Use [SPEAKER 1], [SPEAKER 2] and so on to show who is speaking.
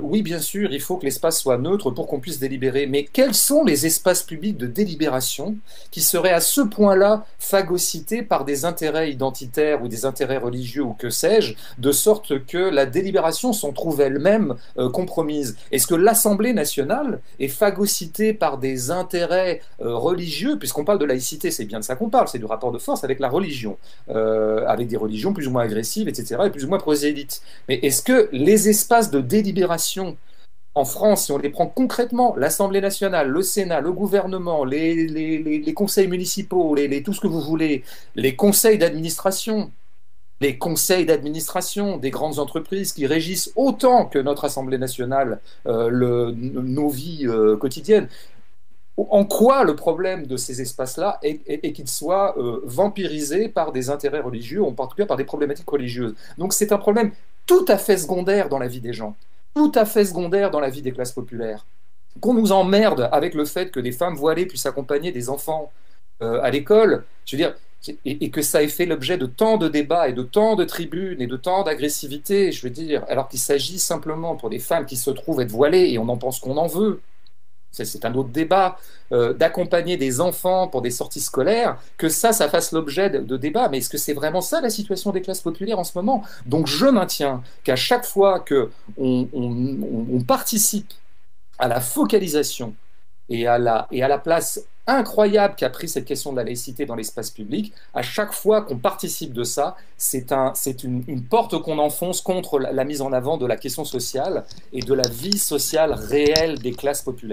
[SPEAKER 1] Oui, bien sûr, il faut que l'espace soit neutre pour qu'on puisse délibérer. Mais quels sont les espaces publics de délibération qui seraient à ce point-là phagocytés par des intérêts identitaires ou des intérêts religieux ou que sais-je, de sorte que la délibération s'en trouve elle-même compromise? Est-ce que l'Assemblée nationale est phagocytée par des intérêts religieux? Puisqu'on parle de laïcité, c'est bien de ça qu'on parle, c'est du rapport de force avec la religion, avec des religions plus ou moins agressives, etc., et plus ou moins prosélytes. Mais est-ce que les espaces de délibération en France, si on les prend concrètement, l'Assemblée nationale, le Sénat, le gouvernement, les conseils municipaux, tout ce que vous voulez, les conseils d'administration des grandes entreprises qui régissent autant que notre Assemblée nationale nos vies quotidiennes, en quoi le problème de ces espaces-là est qu'ils soient vampirisés par des intérêts religieux, en particulier par des problématiques religieuses. Donc c'est un problème tout à fait secondaire dans la vie des gens, tout à fait secondaire dans la vie des classes populaires. Qu'on nous emmerde avec le fait que des femmes voilées puissent accompagner des enfants à l'école, je veux dire, et que ça ait fait l'objet de tant de débats et de tant de tribunes et de tant d'agressivité, je veux dire, alors qu'il s'agit simplement pour des femmes qui se trouvent être voilées, et on en pense qu'on en veut, c'est un autre débat, d'accompagner des enfants pour des sorties scolaires, que ça fasse l'objet de débats. Mais est-ce que c'est vraiment ça la situation des classes populaires en ce moment? Donc je maintiens qu'à chaque fois que on participe à la focalisation et à la place incroyable qu'a pris cette question de la laïcité dans l'espace public, à chaque fois qu'on participe de ça, c'est une porte qu'on enfonce contre la mise en avant de la question sociale et de la vie sociale réelle des classes populaires.